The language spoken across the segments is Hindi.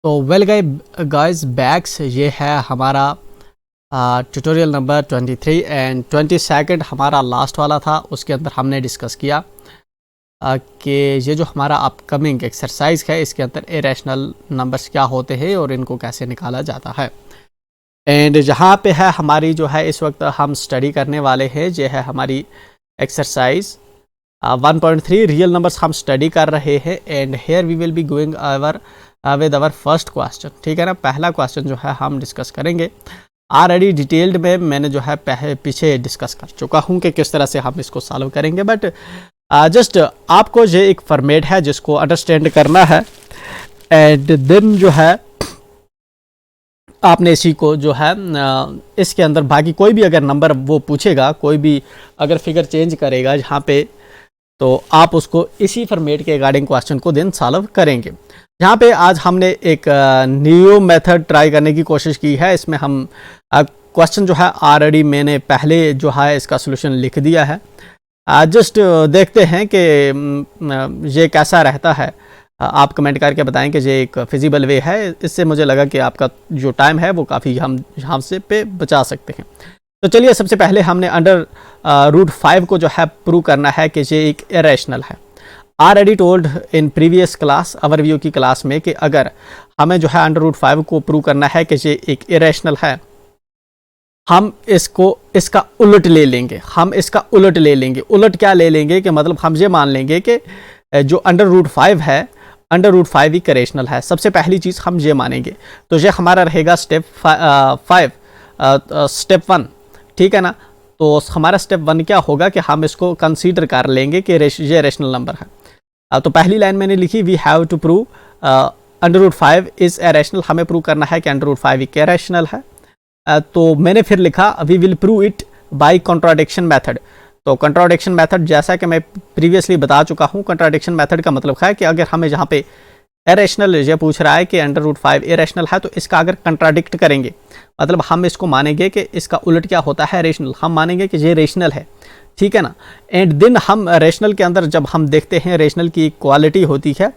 तो वेल गाइस बैक्स ये है हमारा ट्यूटोरियल नंबर 23 एंड 22 हमारा लास्ट वाला था। उसके अंदर हमने डिस्कस किया कि ये जो हमारा अपकमिंग एक्सरसाइज है इसके अंदर इरेशनल नंबर्स क्या होते हैं और इनको कैसे निकाला जाता है। एंड जहाँ पे है हमारी जो है इस वक्त हम स्टडी करने वाले हैं ये है हमारी एक्सरसाइज 1.3 रियल नंबर्स हम स्टडी कर रहे हैं। And here we will be going with our first question. ठीक है ना, पहला क्वेश्चन जो है हम डिस्कस करेंगे। ऑलरेडी डिटेल्ड में मैंने जो है पीछे डिस्कस कर चुका हूँ कि किस तरह से हम इसको सॉल्व करेंगे, बट जस्ट आपको ये एक फॉर्मेट है जिसको अंडरस्टैंड करना है एंड देन जो है आपने इसी को जो है इसके अंदर बाकी कोई भी अगर नंबर वो पूछेगा, कोई भी अगर फिगर चेंज करेगा यहाँ पे, तो आप उसको इसी फॉर्मेट के अकॉर्डिंग क्वेश्चन को देन सॉल्व करेंगे। यहाँ पे आज हमने एक न्यू मेथड ट्राई करने की कोशिश की है। इसमें हम क्वेश्चन जो है ऑलरेडी मैंने पहले जो है इसका सोल्यूशन लिख दिया है। जस्ट देखते हैं कि ये कैसा रहता है। आप कमेंट करके बताएं कि ये एक फिजिबल वे है। इससे मुझे लगा कि आपका जो टाइम है वो काफ़ी हम यहाँ से पे बचा सकते हैं। तो चलिए, सबसे पहले हमने अंडर रूट 5 को जो है प्रूव करना है कि ये एक इरेशनल है। Already told in previous class overview की क्लास में कि अगर हमें जो है अंडर रूट 5 को प्रूव करना है कि ये एक इरेशनल है, हम इसका उलट ले लेंगे। हम इसका उलट ले लेंगे। उलट क्या ले लेंगे कि मतलब हम ये मान लेंगे कि जो अंडर रूट 5 है, अंडर रूट 5 एक इरेशनल है। सबसे पहली चीज़ हम ये मानेंगे, तो ये हमारा रहेगा स्टेप 1। ठीक है ना, तो हमारा स्टेप 1 क्या होगा कि हम इसको कंसीडर कर लेंगे कि ये रेशनल नंबर है। तो पहली लाइन मैंने लिखी, we have to prove under root 5 is irrational. हमें प्रूव करना है कि अंडर रूट 5 एक इरेशनल है। तो मैंने फिर लिखा, we will prove it by contradiction method. तो कंट्राडिक्शन मेथड, जैसा कि मैं प्रीवियसली बता चुका हूँ, कंट्राडिक्शन मेथड का मतलब है कि अगर हमें यहाँ पे इरेशनल ये पूछ रहा है कि अंडर रूट 5 इरेशनल है, तो इसका अगर कंट्राडिक्ट करेंगे, मतलब हम इसको मानेंगे कि इसका उलट क्या होता है, रेशनल। हम मानेंगे कि ये रेशनल है। ठीक है ना। एंड देन हम रेशनल के अंदर जब हम देखते हैं, रेशनल की क्वालिटी होती है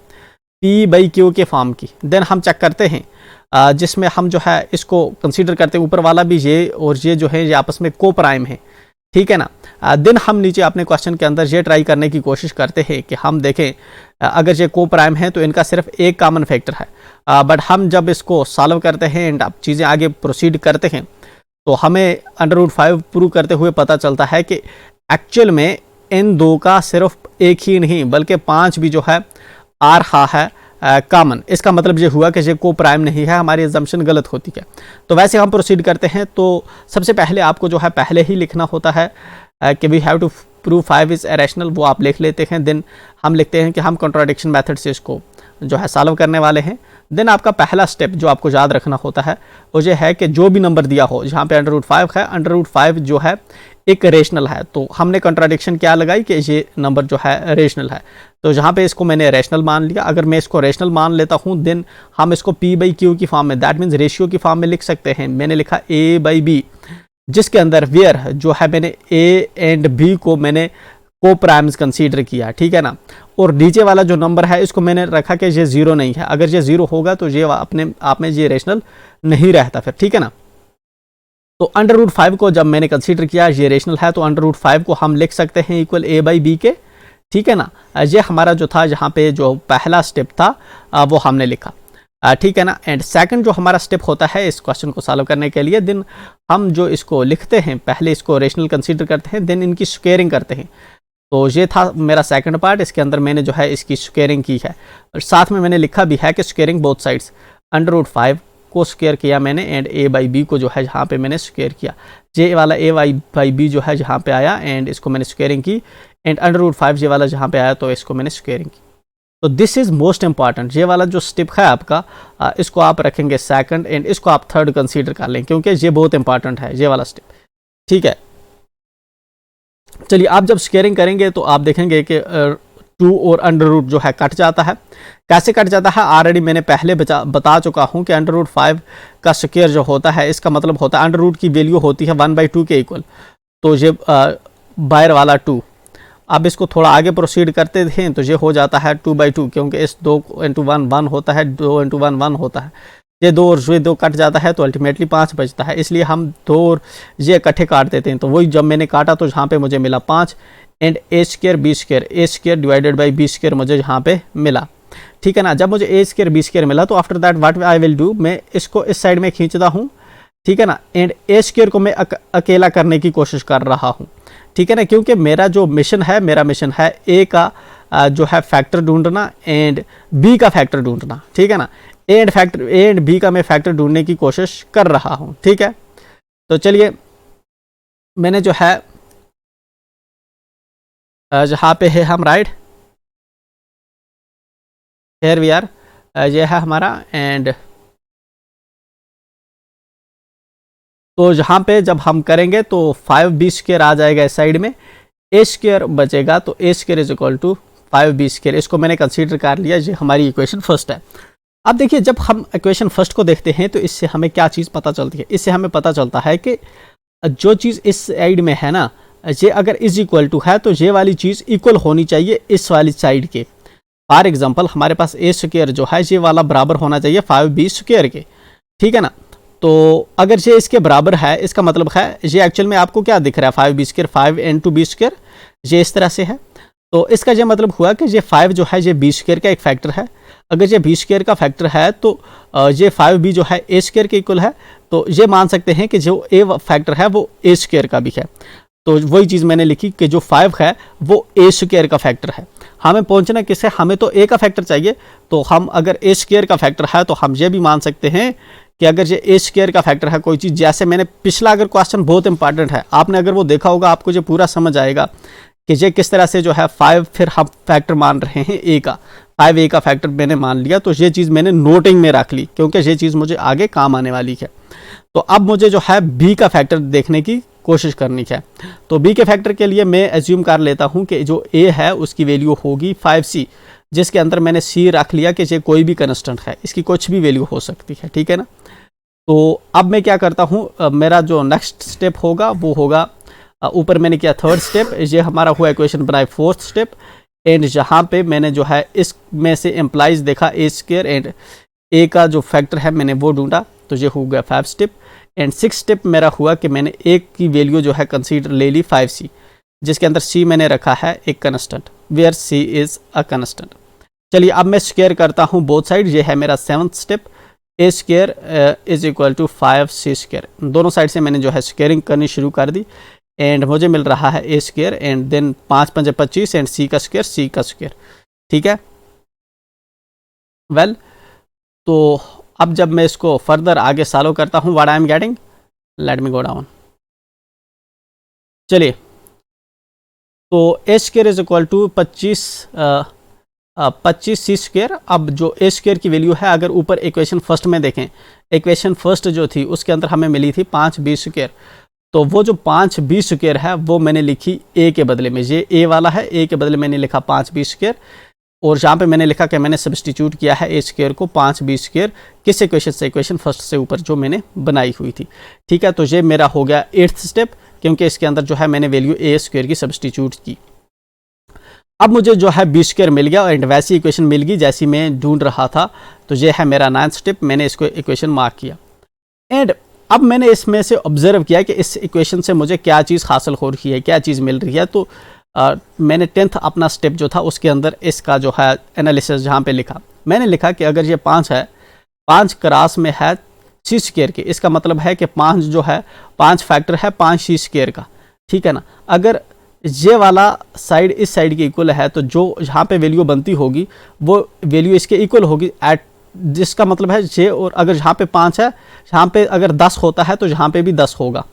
P/Q के फॉर्म की। देन हम चेक करते हैं जिसमें हम जो है इसको कंसीडर करते हैं, ऊपर वाला भी ये और ये जो है ये आपस में को प्राइम है। ठीक है ना। देन हम नीचे अपने क्वेश्चन के अंदर ये ट्राई करने की कोशिश करते हैं कि हम देखें अगर ये को प्राइम है तो इनका सिर्फ एक कॉमन फैक्टर है। बट हम जब इसको सॉल्व करते हैं एंड अब चीज़ें आगे प्रोसीड करते हैं, तो हमें अंडर रूट 5 प्रूव करते हुए पता चलता है कि एक्चुअल में इन दो का सिर्फ एक ही नहीं बल्कि 5 भी जो है आ रहा है कॉमन। इसका मतलब ये हुआ कि ये को प्राइम नहीं है, हमारी एजम्पशन गलत होती है। तो वैसे हम प्रोसीड करते हैं। तो सबसे पहले आपको जो है पहले ही लिखना होता है कि we have to prove 5 is irrational. वो आप लिख लेते हैं। देन हम लिखते हैं कि हम कॉन्ट्राडिक्शन मेथड से इसको जो है सॉल्व करने वाले हैं। देन आपका पहला स्टेप जो आपको याद रखना होता है वो ये है कि जो भी नंबर दिया हो, जहाँ पे अंडर रूट 5 है, अंडर रूट 5 जो है एक रेशनल है। तो हमने कंट्राडिक्शन क्या लगाई कि ये नंबर जो है रेशनल है। तो जहाँ पे इसको मैंने रेशनल मान लिया, अगर मैं इसको रेशनल मान लेता हूँ देन हम इसको P/Q की फॉर्म में, दैट मीन्स रेशियो की फॉर्म में लिख सकते हैं। मैंने लिखा A/B, जिसके अंदर वेयर जो है मैंने A एंड B को मैंने को प्राइम्स कंसीडर किया। ठीक है ना। और नीचे वाला जो नंबर है इसको मैंने रखा कि ये 0 नहीं है। अगर ये 0 होगा तो ये अपने आप में ये रेशनल नहीं रहता फिर। ठीक है ना। तो अंडर रूट 5 को जब मैंने कंसीडर किया ये रेशनल है, तो अंडर रूट 5 को हम लिख सकते हैं इक्वल A/B के। ठीक है ना। ये हमारा जो था, यहाँ पे जो पहला स्टेप था वो हमने लिखा। ठीक है ना। एंड सेकंड जो हमारा स्टेप होता है इस क्वेश्चन को सॉल्व करने के लिए, देन हम जो इसको लिखते हैं, पहले इसको रेशनल कंसीडर करते हैं, देन इनकी स्क्वेयरिंग करते हैं। तो ये था मेरा सेकंड पार्ट। इसके अंदर मैंने जो है इसकी स्क्वेयरिंग की है और साथ में मैंने लिखा भी है कि squaring both sides. Under root 5 को स्क्वेयर किया मैंने एंड A/B को जो है जहाँ पे मैंने स्क्वेयर किया। जे वाला A/B जो है जहाँ पे आया एंड इसको मैंने स्क्वेयरिंग की, एंड अंडर रूट 5 जे वाला जहाँ पे आया तो इसको मैंने स्क्वेयरिंग की। तो दिस इज़ मोस्ट इंपॉर्टेंट। ये वाला जो स्टेप है आपका, इसको आप रखेंगे सेकंड एंड इसको आप थर्ड कंसीडर कर लें, क्योंकि ये बहुत इंपॉर्टेंट है ये वाला स्टेप। ठीक है। चलिए, आप जब स्क्वेयरिंग करेंगे तो आप देखेंगे कि 2 और अंडर रूट जो है कट जाता है। कैसे कट जाता है ऑलरेडी मैंने पहले बता चुका हूँ कि अंडर रूट 5 का स्क्वायर जो होता है इसका मतलब होता है अंडर रूट की वैल्यू होती है 1/2 के इक्वल। तो ये बाहर वाला 2 अब इसको थोड़ा आगे प्रोसीड करते थे तो ये हो जाता है 2/2, क्योंकि इस 2 इंटू 1 1 होता है, 2 इंटू 1 1 होता है, ये 2 और ये 2 कट जाता है तो अल्टीमेटली 5 बचता है, इसलिए हम 2 और ये इकट्ठे काट देते हैं। तो वही जब मैंने काटा तो यहाँ पे मुझे मिला 5 and a square b square, a square divided by b square मुझे यहाँ पे मिला, ठीक है ना। जब मुझे ए स्क्र बी स्क्र मिला तो after that what I will do, मैं इसको इस साइड में खींचता हूँ, ठीक है ना, एंड ए स्क्र को मैं अकेला करने की कोशिश कर रहा हूँ, ठीक है ना, क्योंकि मेरा जो मिशन है, मेरा मिशन है ए का जो है फैक्टर ढूंढना एंड बी का फैक्टर ढूंढना, ठीक है ना। ए एंड बी का मैं फैक्टर ढूंढने की कोशिश कर रहा हूँ, ठीक है। तो चलिए मैंने जो है जहाँ पे है हम राइट हेयर वी आर, ये है हमारा एंड तो जहाँ पे जब हम करेंगे तो 5b स्क्वायर आ जाएगा इस साइड में, ए स्क्वायर बचेगा तो A square is equal to 5b square, इसको मैंने कंसीडर कर लिया, ये हमारी इक्वेशन फर्स्ट है। अब देखिए जब हम इक्वेशन फर्स्ट को देखते हैं तो इससे हमें क्या चीज़ पता चलती है, इससे हमें पता चलता है कि जो चीज़ इस साइड में है ना, ये अगर इज इक्वल टू है तो ये वाली चीज़ इक्वल होनी चाहिए इस वाली साइड के। फॉर एग्जांपल हमारे पास ए स्क्वायर जो है ये वाला बराबर होना चाहिए 5b स्क्वायर के, ठीक है ना। तो अगर ये इसके बराबर है, इसका मतलब है ये एक्चुअल में आपको क्या दिख रहा है 5b square, 5 into B square, ये इस तरह से है। तो इसका ये मतलब हुआ कि ये 5 जो है ये बी स्क्वायर का एक फैक्टर है, अगर ये बी स्क्वायर का फैक्टर है तो ये 5b जो है ए स्क्वायर के इक्वल है, तो ये मान सकते हैं कि जो ए फैक्टर है वो ए स्क्वायर का भी है। तो वही चीज़ मैंने लिखी कि जो 5 है वो ए स्क्वायर का फैक्टर है। हमें पहुंचना किससे, हमें तो ए का फैक्टर चाहिए, तो हम अगर ए स्क्वायर का फैक्टर है तो हम ये भी मान सकते हैं कि अगर ये ए स्क्वायर का फैक्टर है कोई चीज़, जैसे मैंने पिछला अगर क्वेश्चन बहुत इंपॉर्टेंट है, आपने अगर वो देखा होगा आपको ये पूरा समझ आएगा कि ये किस तरह से जो है 5 फिर हम फैक्टर मान रहे हैं ए का, 5a का फैक्टर मैंने मान लिया, तो ये चीज़ मैंने नोटिंग में रख ली क्योंकि ये चीज़ मुझे आगे काम आने वाली है। तो अब मुझे जो है बी का फैक्टर देखने की कोशिश करनी है। तो बी के फैक्टर के लिए मैं एज्यूम कर लेता हूँ कि जो ए है उसकी वैल्यू होगी 5c, जिसके अंदर मैंने सी रख लिया कि ये कोई भी कंस्टेंट है, इसकी कुछ भी वैल्यू हो सकती है, ठीक है ना। तो अब मैं क्या करता हूँ, मेरा जो नेक्स्ट स्टेप होगा वो होगा, ऊपर मैंने किया थर्ड स्टेप, ये हमारा हुआ इक्वेशन बनाए फोर्थ स्टेप, एंड जहाँ पे मैंने जो है इसमें से एम्प्लाइज देखा ए स्क्वायर एंड ए का जो फैक्टर है मैंने वो ढूंढा, तो ये हो गया 5 स्टेप। एंड 6 स्टेप मेरा हुआ कि मैंने ए की वैल्यू जो है कंसीडर ले ली 5c, जिसके अंदर c मैंने रखा है एक constant, where c is a constant. चलिए अब मैं स्क्वायर करता हूँ बोथ साइड, ये है मेरा 7th step, a square is equal to 5c square, दोनों साइड से मैंने जो है स्क्वायरिंग करनी शुरू कर दी एंड मुझे मिल रहा है ए स्क्वायर एंड देन 5 5 25 एंड सी का स्क्वायर, ठीक है। वेल तो अब जब मैं इसको फर्दर आगे सॉल्व करता हूँ, what I am getting, let me go down. चलिए तो A square is equal to 25c square. अब जो ए स्क्वायर की वैल्यू है, अगर ऊपर इक्वेशन फर्स्ट में देखें, इक्वेशन फर्स्ट जो थी उसके अंदर हमें मिली थी 5b स्क्वायर, तो वो जो 5b स्क्वायर है वो मैंने लिखी ए के बदले में, ये ए वाला है, ए के बदले मैंने लिखा 5b स्क्वायर, और यहाँ पे मैंने लिखा कि मैंने सब्स्टिट्यूट किया है ए स्क्वायर को 5b स्क्वायर किस इक्वेशन से, इक्वेशन फर्स्ट से ऊपर जो मैंने बनाई हुई थी, ठीक है। तो ये मेरा हो गया 8th स्टेप, क्योंकि इसके अंदर जो है मैंने वैल्यू ए स्क्वायर की सब्स्टिट्यूट की। अब मुझे जो है बी स्क्वायर मिल गया एंड वैसी इक्वेशन मिल गई जैसी मैं ढूंढ रहा था, तो ये है मेरा 9th स्टेप, मैंने इसको इक्वेशन मार्क किया। एंड अब मैंने इसमें से ऑब्जर्व किया कि इस इक्वेशन से मुझे क्या चीज़ हासिल हो रही है, क्या चीज़ मिल रही है। तो मैंने 10th अपना स्टेप जो था उसके अंदर इसका जो है एनालिसिस जहाँ पे लिखा, मैंने लिखा कि अगर ये 5 है, 5 क्रॉस में है c स्क्वायर के, इसका मतलब है कि 5 जो है 5 फैक्टर है 5c स्क्वायर का, ठीक है ना। अगर ये वाला साइड इस साइड के इक्वल है तो जो यहाँ पे वैल्यू बनती होगी वो वैल्यू इसके इक्वल होगी एट, जिसका मतलब है ये, और अगर यहाँ पे 5 है, यहाँ पे अगर 10 होता है तो यहाँ पे भी 10 होगा,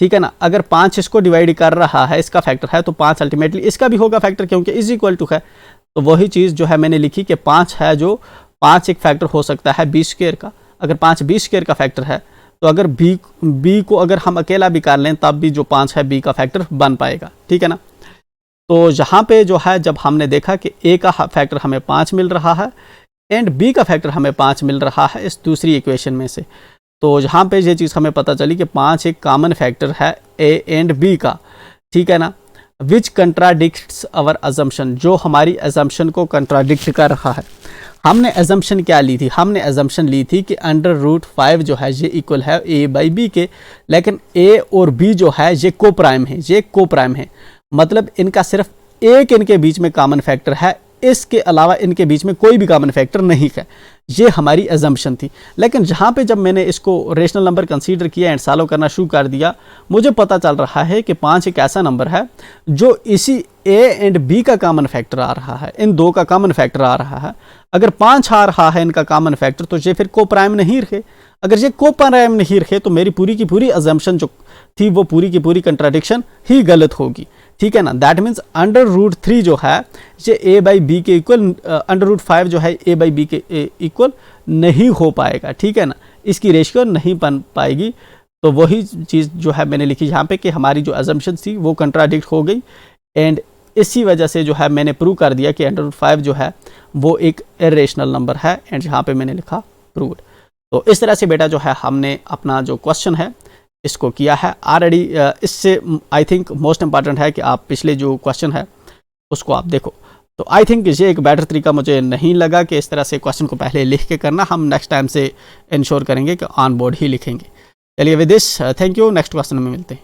ठीक है ना। अगर 5 इसको डिवाइड कर रहा है, इसका फैक्टर है, तो 5 अल्टीमेटली इसका भी होगा फैक्टर, क्योंकि इज इक्वल टू है। तो वही चीज़ जो है मैंने लिखी कि 5 है, जो 5 एक फैक्टर हो सकता है बी स्क्वायर का, अगर 5 बी स्क्वायर का फैक्टर है तो अगर बी को अगर हम अकेला भी कर लें तब भी जो 5 है बी का फैक्टर बन पाएगा, ठीक है ना। तो यहाँ पे जो है जब हमने देखा कि ए का फैक्टर हमें 5 मिल रहा है एंड बी का फैक्टर हमें 5 मिल रहा है इस दूसरी इक्वेशन में से, तो यहाँ पे ये चीज़ हमें पता चली कि 5 एक कॉमन फैक्टर है ए एंड बी का, ठीक है ना। विच कंट्राडिक्ट्स आवर अजम्पशन, जो हमारी अजम्पशन को कंट्राडिक्ट कर रहा है। हमने अजम्पशन क्या ली थी, हमने अजम्पशन ली थी कि √5 जो है ये इक्वल है a/b के, लेकिन a और b जो है ये को प्राइम है, ये को प्राइम है, मतलब इनका सिर्फ एक इनके बीच में कॉमन फैक्टर है, इसके अलावा इनके बीच में कोई भी कॉमन फैक्टर नहीं है। ये हमारी अजम्पशन थी। लेकिन जहाँ पे जब मैंने इसको रेशनल नंबर कंसीडर किया एंड सॉल्व करना शुरू कर दिया, मुझे पता चल रहा है कि 5 एक ऐसा नंबर है जो इसी a एंड b का कॉमन फैक्टर आ रहा है, इन दो का कॉमन फैक्टर आ रहा है। अगर 5 आ रहा है इनका कॉमन फैक्टर तो ये फिर को प्राइम नहीं रहे। अगर ये को प्राइम नहीं रहे तो मेरी पूरी की पूरी अजम्पशन जो थी वो पूरी की पूरी कंट्राडिक्शन ही गलत होगी, ठीक है ना। दैट मीन्स √3 जो है ये a/b के इक्वल, √5 जो है a/b के इक्वल नहीं हो पाएगा, ठीक है ना, इसकी रेशियो नहीं बन पाएगी। तो वही चीज़ जो है मैंने लिखी यहाँ पे कि हमारी जो अजम्पशन थी वो कंट्राडिक्ट हो गई, एंड इसी वजह से जो है मैंने प्रूव कर दिया कि √5 जो है वो एक इरेशनल नंबर है, एंड यहाँ पे मैंने लिखा प्रूव्ड। तो इस तरह से बेटा जो है हमने अपना जो क्वेश्चन है इसको किया है ऑलरेडी। इससे आई थिंक मोस्ट इंपॉर्टेंट है कि आप पिछले जो क्वेश्चन है उसको आप देखो। तो आई थिंक ये एक बेटर तरीका मुझे नहीं लगा कि इस तरह से क्वेश्चन को पहले लिख के करना। हम नेक्स्ट टाइम से इंश्योर करेंगे कि ऑन बोर्ड ही लिखेंगे। चलिए with this thank you, next question में मिलते हैं।